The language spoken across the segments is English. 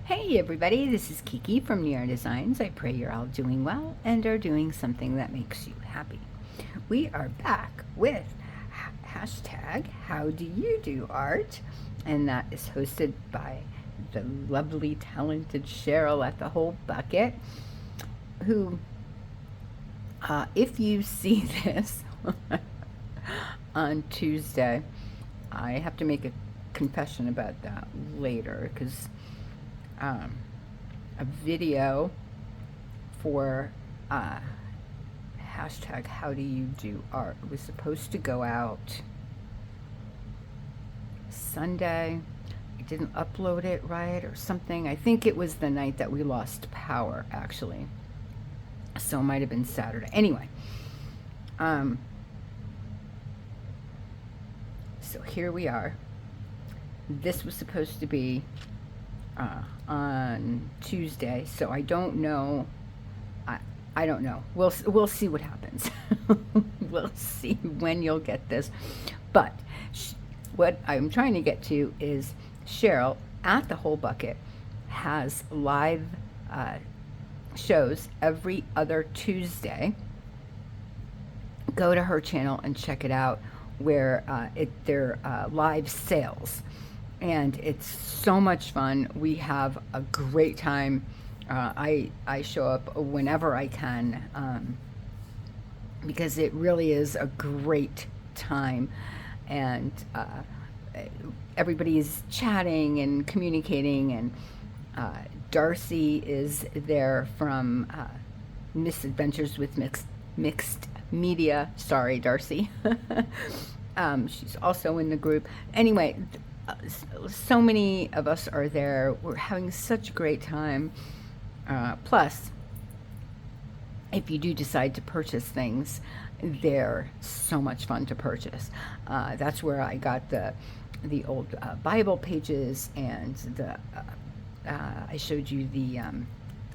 Hey everybody, this is Kiki from New York Designs. I pray you're all doing well and are doing something that makes you happy. We are back with hashtag How Do You Do Art, and that is hosted by the lovely, talented Sharyl at the Whole Bucket, who, if you see this on Tuesday, I have to make a confession about that later, because a video for hashtag How Do You Do Art was supposed to go out Sunday. I didn't upload it right or something. I think it was the night that we lost power, actually. So it might have been Saturday. Anyway, so here we are. This was supposed to be on Tuesday, so I don't know. I don't know. We'll see what happens. We'll see when you'll get this. But what I'm trying to get to is Sharyl at the Whole Bucket has live shows every other Tuesday. Go to her channel and check it out, where they're live sales. And it's so much fun. We have a great time. I show up whenever I can, because it really is a great time, and everybody is chatting and communicating, and Darcy is there from Misadventures with Mixed Media. Sorry, Darcy. She's also in the group. Anyway, so many of us are there. We're having such a great time. Plus, if you do decide to purchase things, they're so much fun to purchase. That's where I got the old Bible pages, and the I showed you the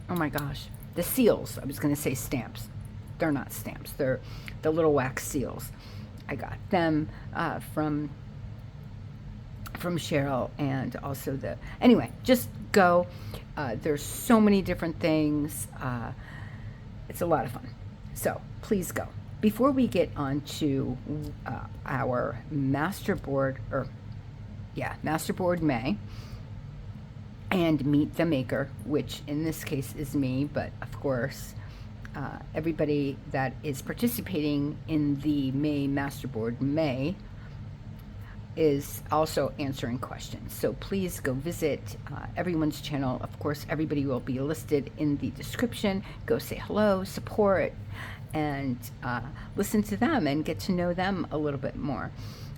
oh my gosh, the seals. I was going to say stamps. They're not stamps. They're the little wax seals. I got them from Sharyl, and also anyway, just go. There's so many different things. It's a lot of fun. So please go. Before we get on to our Masterboard May, and Meet the Maker, which in this case is me, but of course, everybody that is participating in the Masterboard May is also answering questions. So please go visit everyone's channel. Of course, everybody will be listed in the description. Go say hello, support, and listen to them and get to know them a little bit more.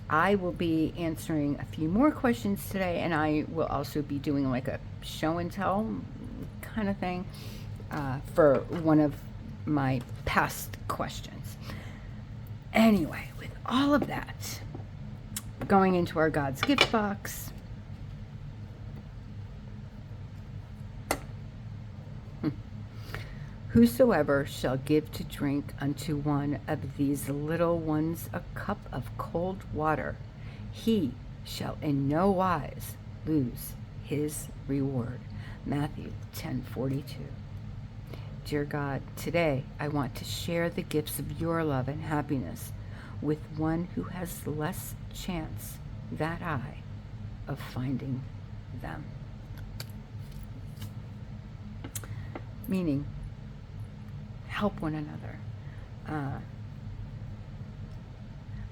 I will be answering a few more questions today, and I will also be doing like a show and tell kind of thing for one of my past questions. Anyway, with all of that, going into our God's gift box. Whosoever shall give to drink unto one of these little ones a cup of cold water, he shall in no wise lose his reward. Matthew 10:42. Dear God, today I want to share the gifts of your love and happiness with one who has less chance than I of finding them. Meaning, help one another.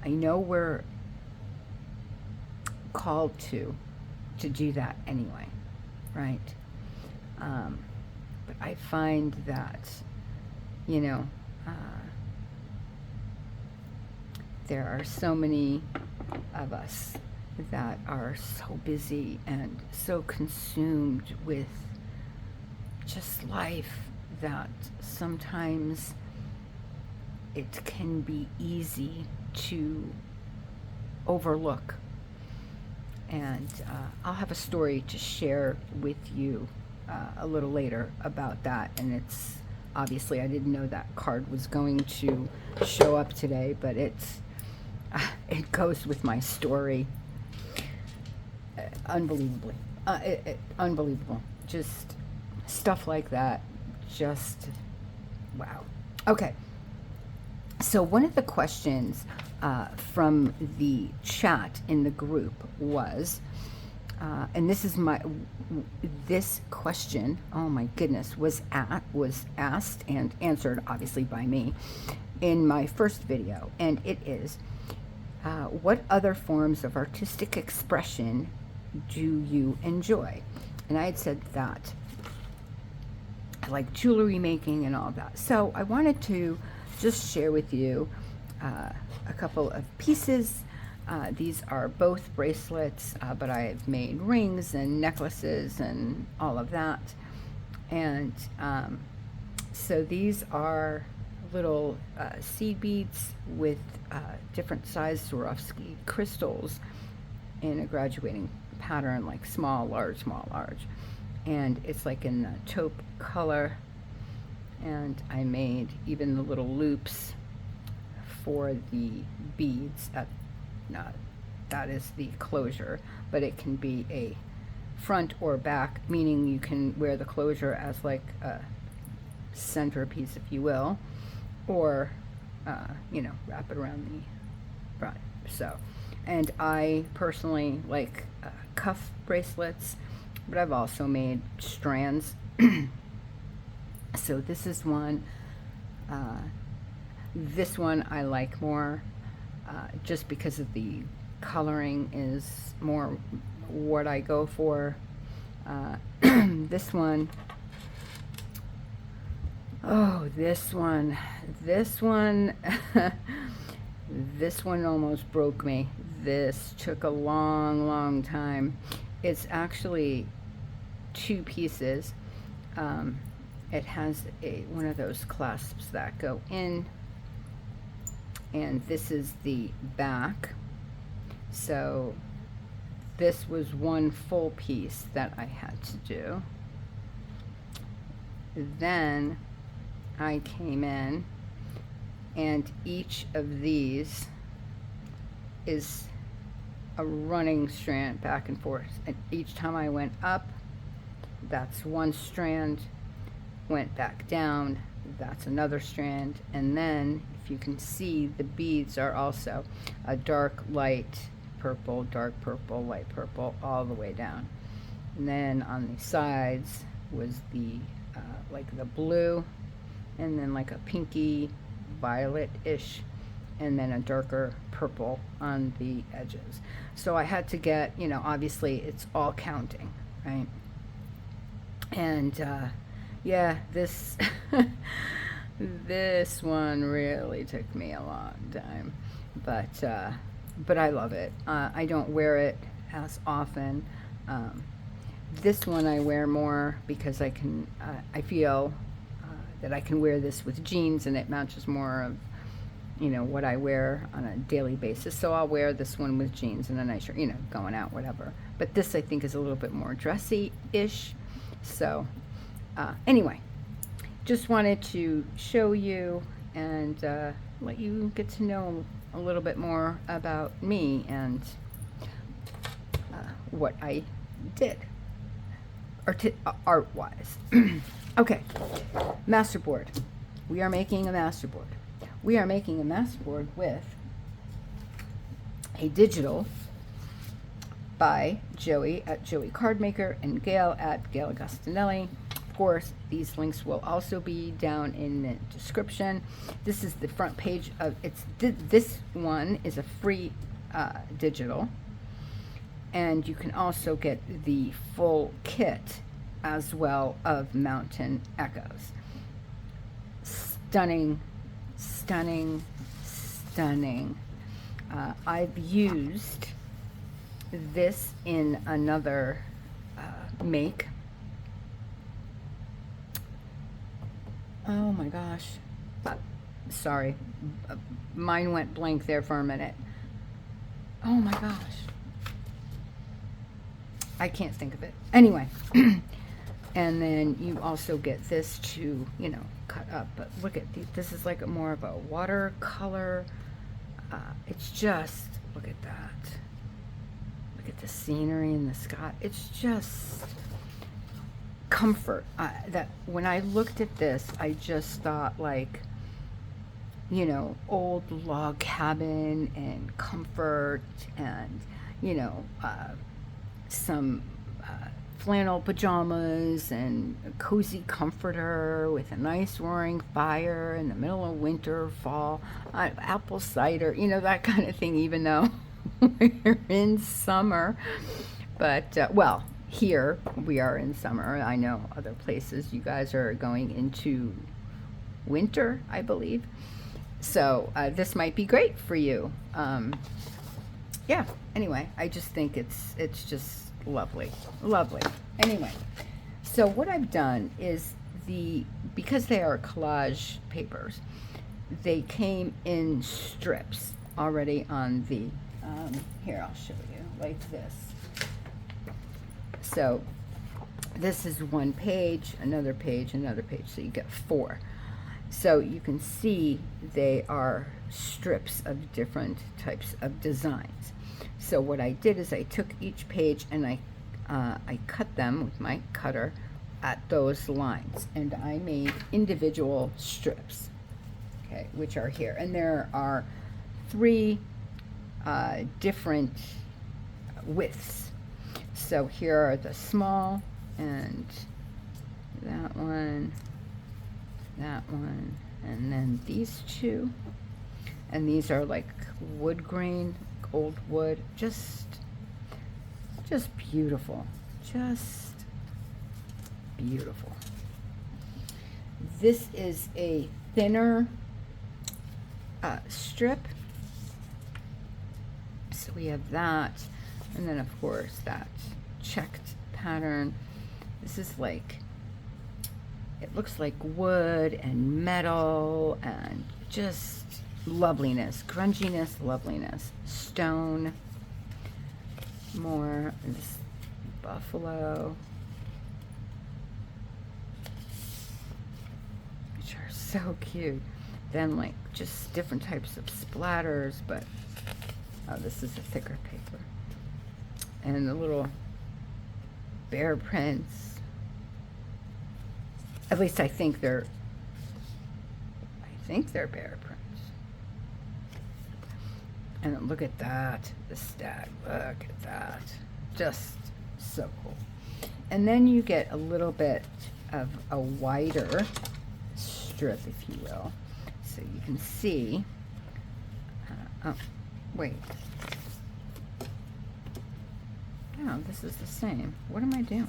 I know we're called to do that anyway, right? But I find that, there are so many of us that are so busy and so consumed with just life that sometimes it can be easy to overlook. And I'll have a story to share with you a little later about that. And it's obviously, I didn't know that card was going to show up today, but it goes with my story unbelievably. Unbelievable. just stuff like that. Just wow. Okay. So one of the questions from the chat in the group was, and this question, oh my goodness, was asked and answered obviously by me in my first video, and it is, what other forms of artistic expression do you enjoy? And I had said that I like jewelry making and all that. So I wanted to just share with you a couple of pieces. These are both bracelets, but I've made rings and necklaces and all of that. And so these are little seed beads with different size Swarovski crystals in a graduating pattern, like small, large, small, large. And it's like in the taupe color. And I made even the little loops for the beads. That is the closure, but it can be a front or back, meaning you can wear the closure as like a centerpiece, if you will, or wrap it around the front. So, and I personally like cuff bracelets, but I've also made strands. So this is one. This one I like more, just because of the coloring is more what I go for. This one, oh, this one, this one almost broke me. This took a long time. It's actually 2 pieces. It has one of those clasps that go in, and this is the back. So this was one full piece that I had to do. Then I came in, and each of these is a running strand back and forth, and each time I went up, that's one strand, went back down, that's another strand, and then if you can see, the beads are also a dark light purple, dark purple, light purple, all the way down. And then on the sides was the like the blue, and then like a pinky violet-ish, and then a darker purple on the edges. So I had to get, obviously it's all counting, right? And yeah, this this one really took me a long time, but I love it. I don't wear it as often. This one I wear more because I can. I feel that I can wear this with jeans, and it matches more of what I wear on a daily basis. So I'll wear this one with jeans and a nice shirt, going out, whatever. But this I think is a little bit more dressy-ish. So anyway, just wanted to show you and let you get to know a little bit more about me and what I did art-wise. Okay, masterboard. We are making a masterboard. We are making a masterboard with a digital by Joey at Joey Cardmaker and Gail at Gail Agostinelli. Of course, these links will also be down in the description. This is the front page of this one is a free digital, and you can also get the full kit as well of Mountain Echoes. Stunning, stunning, stunning. I've used this in another make. Oh my gosh. Sorry. Mine went blank there for a minute. Oh my gosh. I can't think of it. Anyway. And then you also get this to, cut up. But look at these. This is like more of a watercolor. It's just, look at that. Look at the scenery in the sky. It's just comfort. That when I looked at this, I just thought like, you know, old log cabin and comfort, and you know, some flannel pajamas and a cozy comforter with a nice roaring fire in the middle of winter, fall, apple cider, you know, that kind of thing, even though we're in summer. But, well, here we are in summer. I know other places you guys are going into winter, I believe. So this might be great for you. Yeah, anyway, I just think it's just lovely. Anyway, so what I've done is because they are collage papers, they came in strips already on the, here, I'll show you, like this. So this is one page, another page, another page, so you get 4. So you can see they are strips of different types of designs. So what I did is I took each page and I cut them with my cutter at those lines, and I made individual strips, okay, which are here. And there are 3 different widths. So here are the small, and that one, and then these 2. And these are like wood grain, old wood, just beautiful, just beautiful. This is a thinner strip, so we have that, and then of course that checked pattern. This is like, it looks like wood and metal and just loveliness, grunginess, loveliness. Stone, more this buffalo, which are so cute. Then like just different types of splatters, but oh, this is a thicker paper. And the little bear prints. At least I think they're bear prints. And look at that, the stag, look at that. Just so cool. And then you get a little bit of a wider strip, if you will. So you can see, oh, wait. No, this is the same. What am I doing?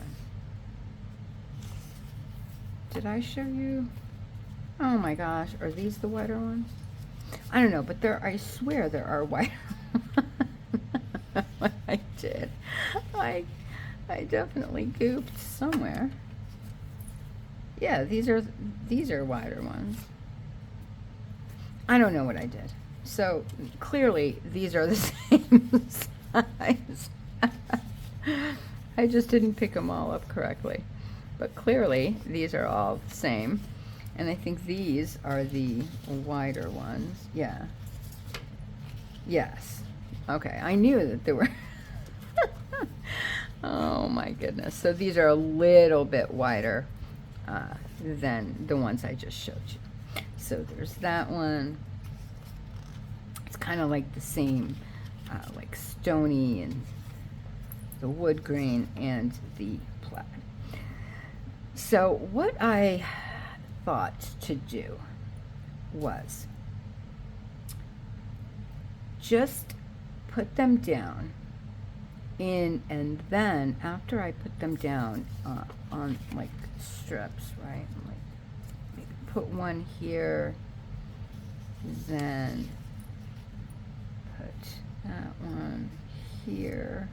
Did I show you? Oh my gosh, are these the wider ones? I don't know, but I swear there are wider ones. I did. I definitely gooped somewhere. Yeah, these are wider ones. I don't know what I did. So clearly these are the same size. I just didn't pick them all up correctly. But clearly these are all the same. And I think these are the wider ones. Yeah. Yes. Okay, I knew that there were. Oh my goodness. So these are a little bit wider than the ones I just showed you. So there's that one. It's kind of like the same, like stony and the wood grain and the plaid. So what I thought to do was just put them down in, and then after I put them down on like strips, right? Like maybe put one here, then put that one here,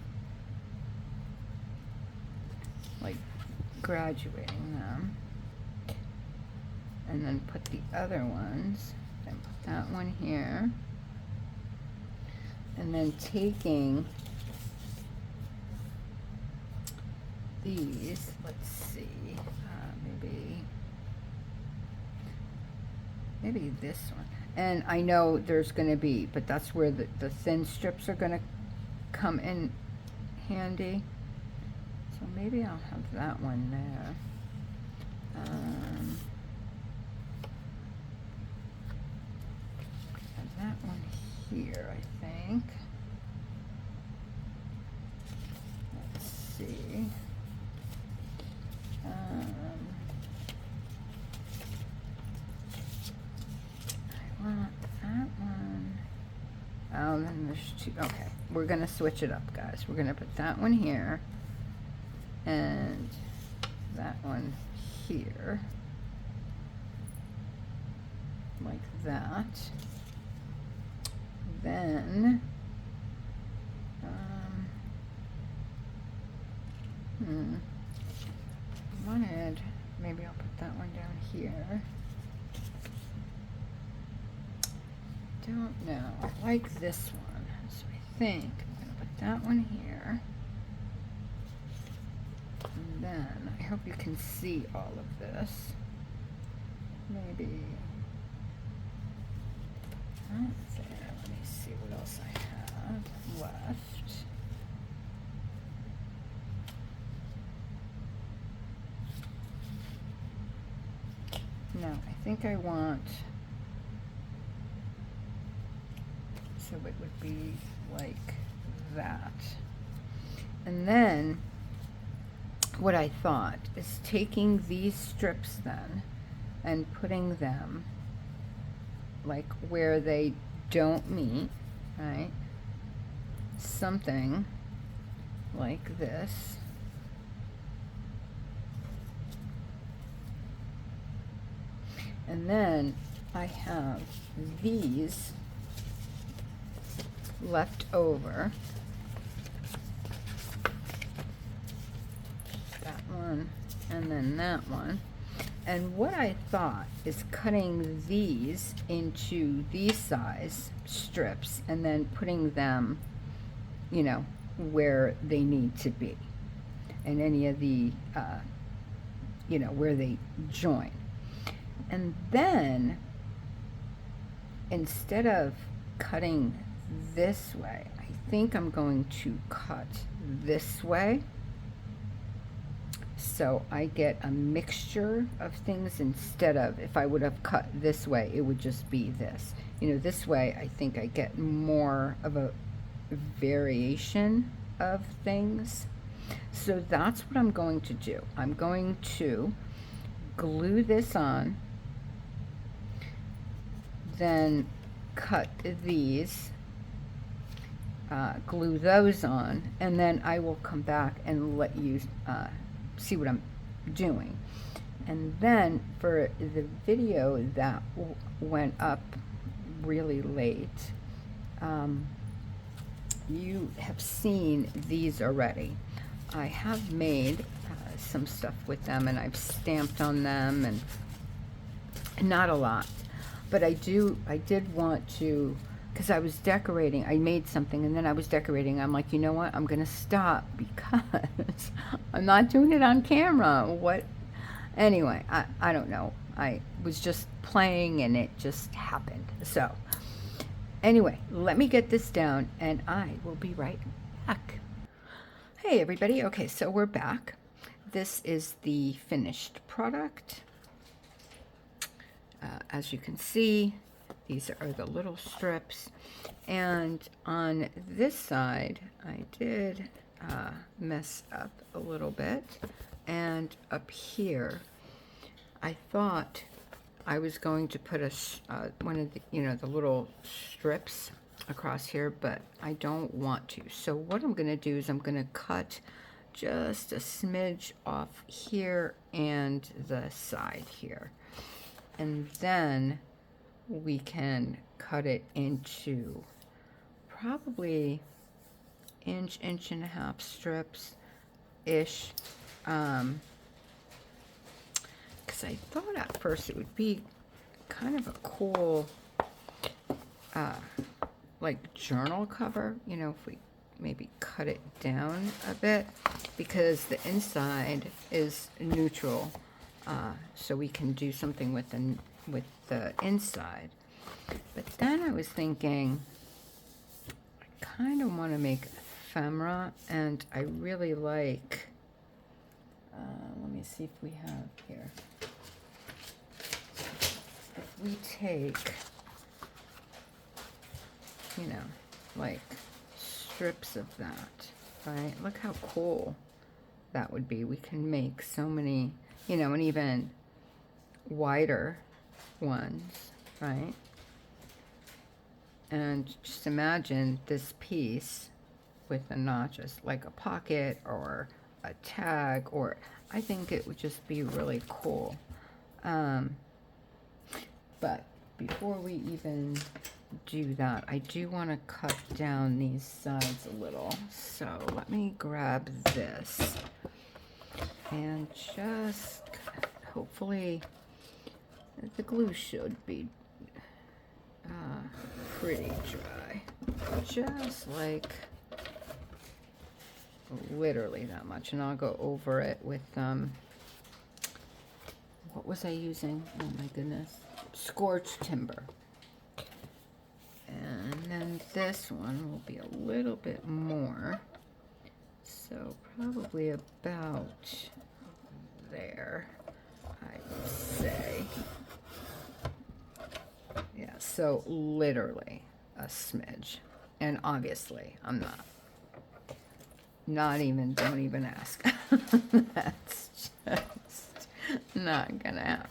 like graduating them, and then put the other ones, then put that one here, and then taking these, let's see, maybe this one. And I know there's going to be, but that's where the thin strips are going to come in handy. So maybe I'll have that one there. And that one here, I think. Let's see. I want that one. Oh, then there's two. Okay, we're gonna switch it up, guys. We're gonna put that one here and that one here, like that. Then, maybe I'll put that one down here. Don't know. I like this one, so I think I'm gonna put that one here. And then I hope you can see all of this. Maybe not there. Let me see what else I have left. No, I think I want, so it would be like that. And then what I thought is taking these strips then and putting them like where they don't meet, right? Something like this. And then I have these left over. That one and then that one. And what I thought is cutting these into these size strips and then putting them, you know, where they need to be. And any of the, you know, where they join. And then, instead of cutting this way, I think I'm going to cut this way. So I get a mixture of things instead of, if I would have cut this way, it would just be this. You know, this way I think I get more of a variation of things. So that's what I'm going to do. I'm going to glue this on, then cut these, glue those on, and then I will come back and let you see what I'm doing. And then for the video that went up really late, you have seen these already. I have made some stuff with them, and I've stamped on them, and not a lot. But I did want to, because I was decorating, I made something and then I was decorating. I'm like, you know what? I'm going to stop because I'm not doing it on camera. What? Anyway, I don't know. I was just playing and it just happened. So anyway, let me get this down and I will be right back. Hey everybody. Okay, so we're back. This is the finished product. As you can see, these are the little strips, and on this side I did mess up a little bit, and up here I thought I was going to put one of the, you know, the little strips across here, but I don't want to. So what I'm going to do is I'm going to cut just a smidge off here and the side here. And then we can cut it into probably inch and a half strips ish. Because I thought at first it would be kind of a cool like journal cover, you know, if we maybe cut it down a bit, because the inside is neutral. So we can do something with the inside. But then I was thinking, I kind of want to make ephemera, and I really like Let me see if we have here. If we take, you know, like strips of that, right? Look how cool that would be. We can make so many, you know, and even wider ones, right? And just imagine this piece with the notches, like a pocket or a tag, or I think it would just be really cool. But before we even do that, I do want to cut down these sides a little. So let me grab this and just hopefully the glue should be pretty dry. Just like literally that much. And I'll go over it with, what was I using? Oh my goodness. Scorched timber. And then this one will be a little bit more. So probably about there, I would say. Yeah, so literally a smidge. And obviously, I'm not even, don't even ask. That's just not gonna happen.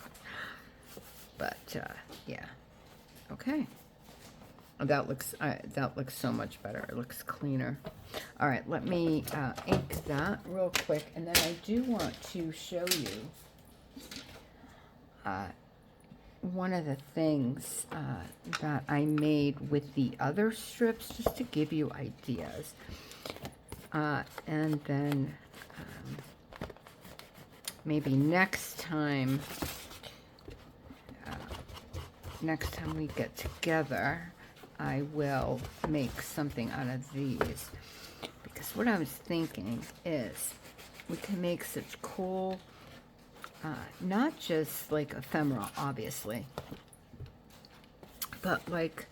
But, yeah. Okay. That looks so much better. It looks cleaner. All right, let me ink that real quick, and then I do want to show you one of the things that I made with the other strips, just to give you ideas. And then maybe next time we get together, I will make something out of these, because what I was thinking is we can make such cool, not just like ephemera, obviously, but like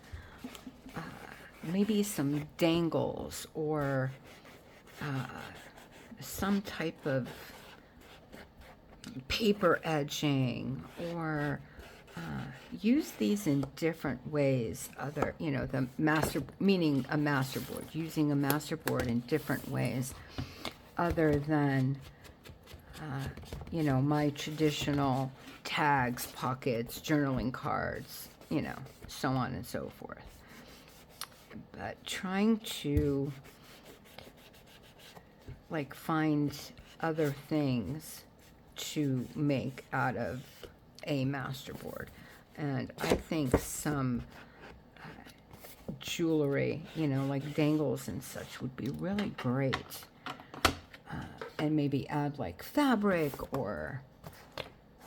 maybe some dangles or some type of paper edging, or use these in different ways. Other, you know, the meaning a masterboard, using a masterboard in different ways other than, you know, my traditional tags, pockets, journaling cards, you know, so on and so forth. But trying to like find other things to make out of a masterboard. And I think some jewelry, you know, like dangles and such would be really great. And maybe add like fabric or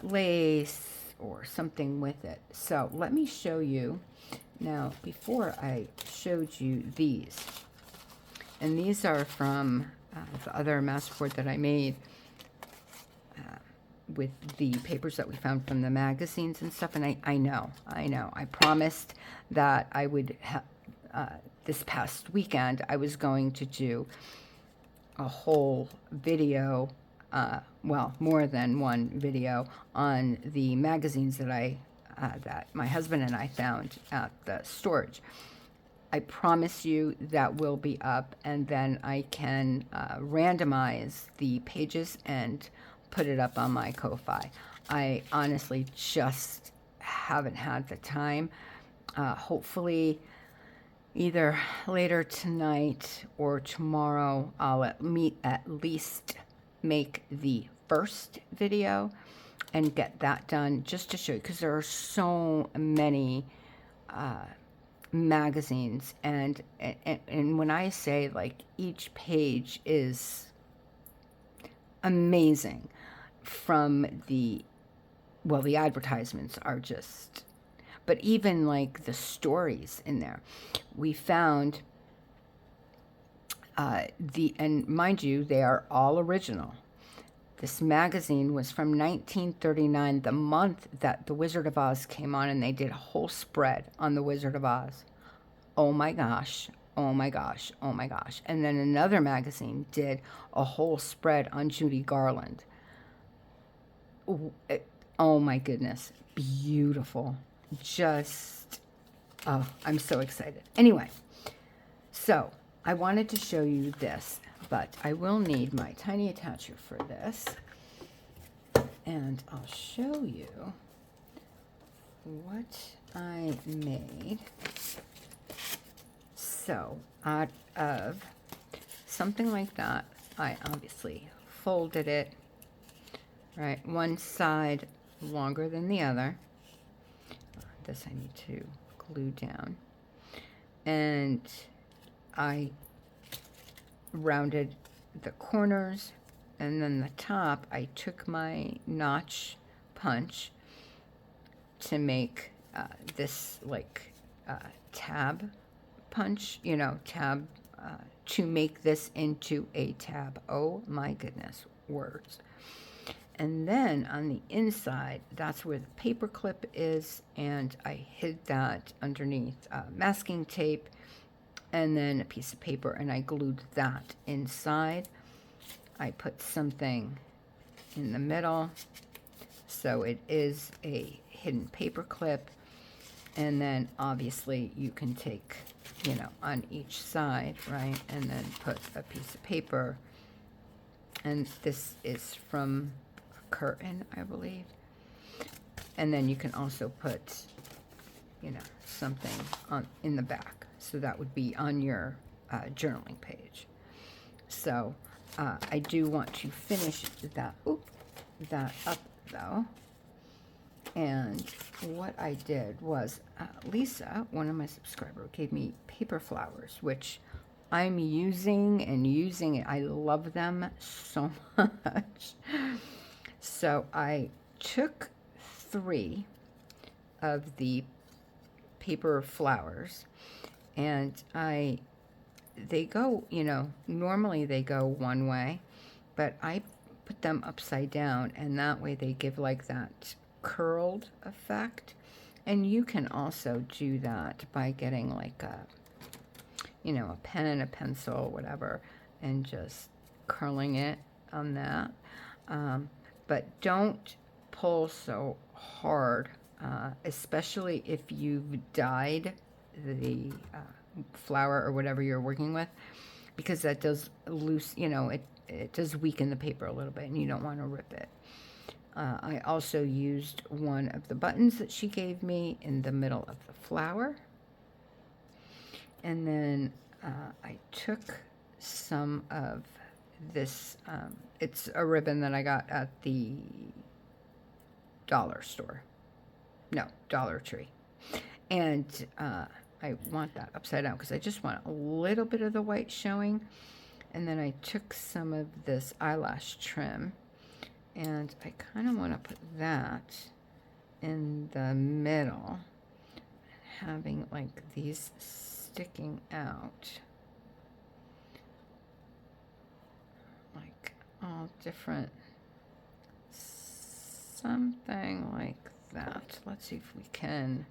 lace or something with it. So let me show you. Now, before I showed you these, and these are from the other masterboard that I made with the papers that we found from the magazines and stuff. And I know, I promised that I would this past weekend, I was going to do a whole video, well, more than one video on the magazines that that my husband and I found at the storage. I promise you that will be up, and then I can randomize the pages and put it up on my Ko-Fi. I honestly just haven't had the time. Hopefully either later tonight or tomorrow, I'll at least make the first video and get that done, just to show you, because there are so many magazines, and when I say like each page is amazing, from the advertisements are just, but even like the stories in there. We found and mind you, they are all original. This magazine was from 1939, the month that The Wizard of Oz came on, and they did a whole spread on The Wizard of Oz. Oh my gosh, oh my gosh, oh my gosh. And then another magazine did a whole spread on Judy Garland. Oh my goodness, beautiful. Just, oh, I'm so excited. Anyway, so I wanted to show you this, but I will need my tiny attacher for this. And I'll show you what I made. So out of something like that, I obviously folded it, right? One side longer than the other. This I need to glue down. And I rounded the corners, and then the top, I took my notch punch to make this like tab punch, you know, tab, to make this into a tab. Oh my goodness, words. And then on the inside, that's where the paper clip is, and I hid that underneath masking tape and then a piece of paper, and I glued that inside. I put something in the middle, so it is a hidden paper clip, and then obviously you can take, you know, on each side, right, and then put a piece of paper, and this is from a curtain, I believe, and then you can also put, you know, something on in the back, so that would be on your journaling page. So I do want to finish that up though. And what I did was, Lisa, one of my subscribers, gave me paper flowers, which I'm using and using it. I love them so much. So I took 3 of the paper flowers, and they go, you know, normally they go one way, but I put them upside down, and that way they give like that curled effect. And you can also do that by getting like a, you know, a pen, a pencil, whatever, and just curling it on that. But don't pull so hard, especially if you've dyed the flower or whatever you're working with, because that does loose, you know, it does weaken the paper a little bit, and you don't want to rip it. I also used one of the buttons that she gave me in the middle of the flower. And then I took some of this, it's a ribbon that I got at the dollar store. No, Dollar Tree. And I want that upside down because I just want a little bit of the white showing. And then I took some of this eyelash trim, and I kind of want to put that in the middle, having like these sticking out, like all different, something like that. Let's see if we can.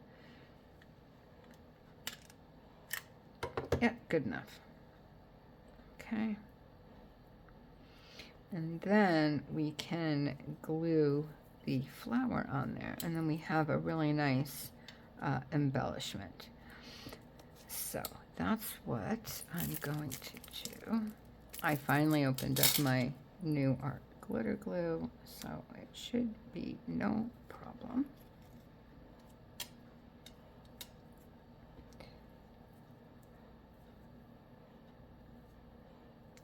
Yeah, good enough. Okay. And then we can glue the flower on there, and then we have a really nice embellishment. So that's what I'm going to do. I finally opened up my new art glitter glue, so it should be no problem.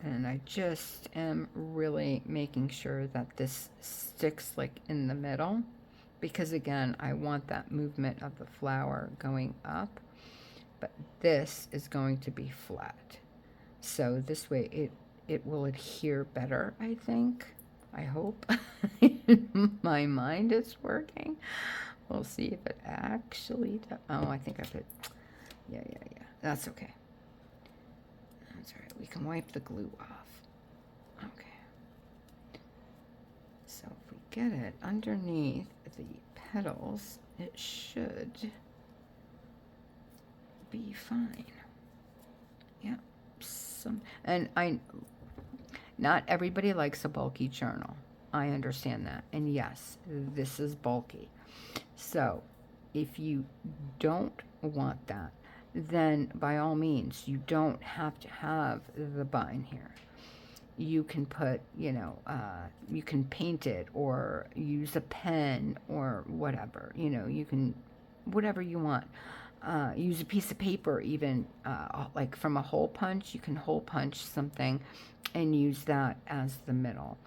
And I just am really making sure that this sticks like in the middle, because again, I want that movement of the flower going up, but this is going to be flat. So this way it will adhere better, I think. I hope. In my mind it's working. We'll see if it actually does. Oh, I think I put, yeah. That's okay. That's all right. We can wipe the glue off. Okay. So if we get it underneath the petals, it should be fine. Yeah. And not everybody likes a bulky journal. I understand that. And yes, this is bulky. So if you don't want that, then by all means, you don't have to have the button here. You can put, you can paint it or use a pen or whatever, you can, whatever you want. Use a piece of paper even, like from a hole punch, you can hole punch something and use that as the middle.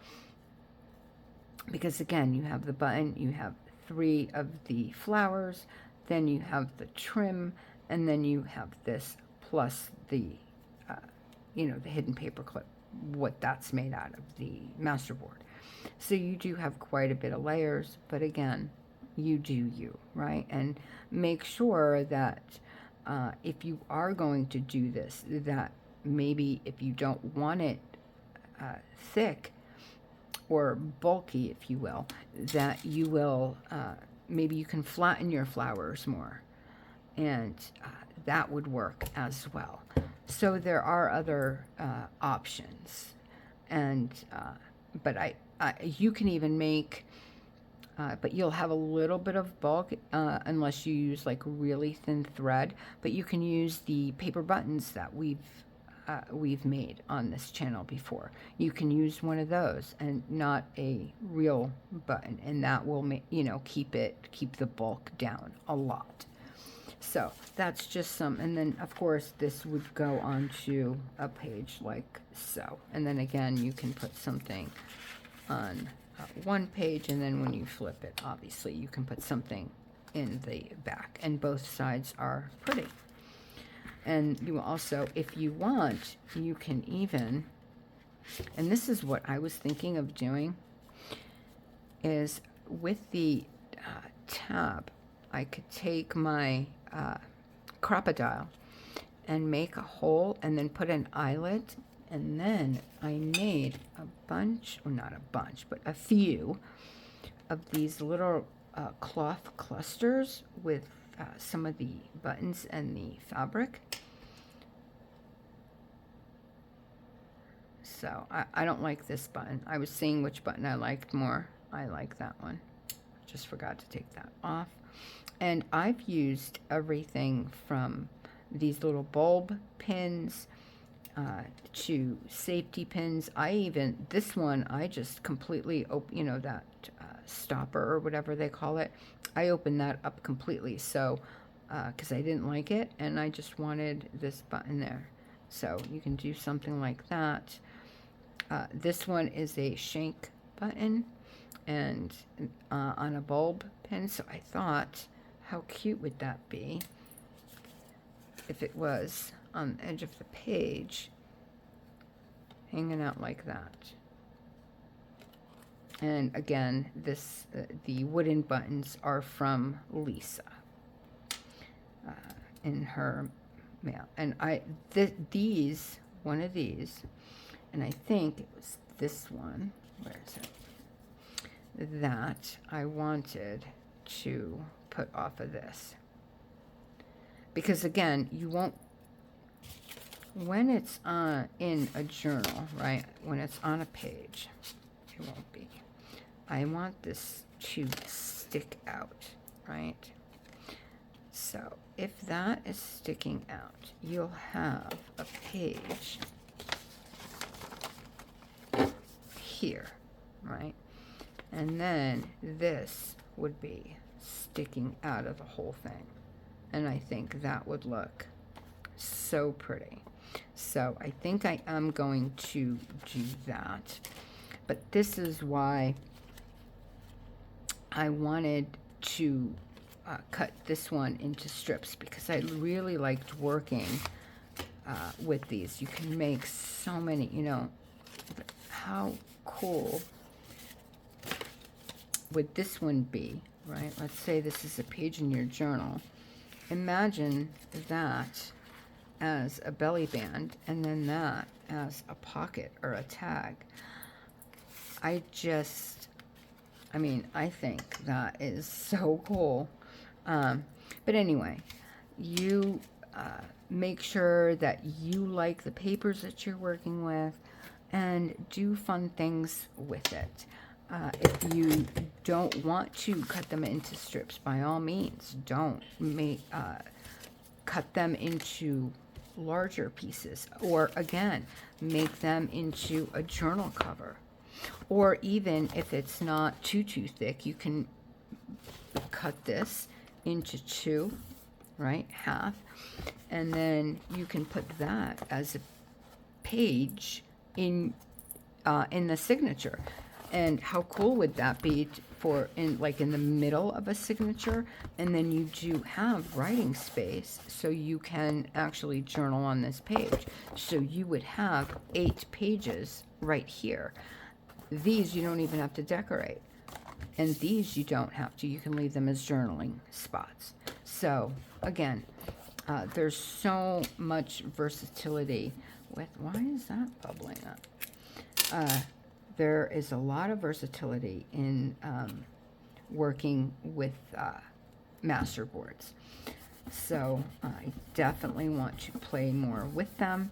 Because again, you have the button, you have 3 of the flowers, then you have the trim, and then you have this plus the, the hidden paper clip, what that's made out of, the Masterboard. So you do have quite a bit of layers, but again, you do you, right? And make sure that if you are going to do this, that maybe if you don't want it thick or bulky, if you will, that you will, maybe you can flatten your flowers more, and that would work as well. So there are other options, and but you can even make, but you'll have a little bit of bulk unless you use like really thin thread. But you can use the paper buttons that we've made on this channel before. You can use one of those and not a real button, and that will make, keep the bulk down a lot. So that's just some, and then of course this would go onto a page like so, and then again you can put something on one page, and then when you flip it, obviously you can put something in the back, and both sides are pretty. And you also, if you want, you can even, and this is what I was thinking of doing, is with the tab, I could take my crocodile and make a hole and then put an eyelet, and then I made a bunch, or not a bunch, but a few of these little cloth clusters with some of the buttons and the fabric. So I don't like this button. I was seeing which button I liked more. I like that one. Just forgot to take that off. And I've used everything from these little bulb pins to safety pins. This one, I just completely open, that stopper or whatever they call it. I opened that up completely, so, because I didn't like it, and I just wanted this button there. So you can do something like that. This one is a shank button, and on a bulb pin, so I thought, how cute would that be if it was on the edge of the page, hanging out like that. And again, this the wooden buttons are from Lisa in her mail. And one of these, and I think it was this one, where is it, that I wanted to put off of this. Because again, you won't, when it's in a journal, right, when it's on a page, it won't be. I want this to stick out, right? So if that is sticking out, you'll have a page here, right? And then this would be sticking out of the whole thing. And I think that would look so pretty. So I think I am going to do that. But this is why I wanted to cut this one into strips, because I really liked working with these. You can make so many, how cool would this one be, right? Let's say this is a page in your journal. Imagine that as a belly band, and then that as a pocket or a tag. I think that is so cool. But anyway, you make sure that you like the papers that you're working with, and do fun things with it. If you don't want to cut them into strips, by all means, don't cut them into larger pieces, or again, make them into a journal cover. Or even if it's not too thick, you can cut this into two, right, half, and then you can put that as a page in the signature. And how cool would that be for in the middle of a signature? And then you do have writing space, so you can actually journal on this page. So you would have 8 pages right here. These you don't even have to decorate. And these you don't have to. You can leave them as journaling spots. So again, there's so much versatility with, why is that bubbling up? There is a lot of versatility in working with masterboards. So I definitely want to play more with them.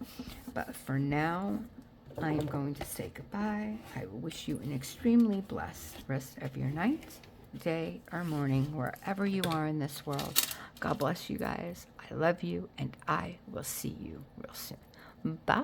But for now, I am going to say goodbye. I wish you an extremely blessed rest of your night, day, or morning, wherever you are in this world. God bless you guys. I love you, and I will see you real soon. Bye.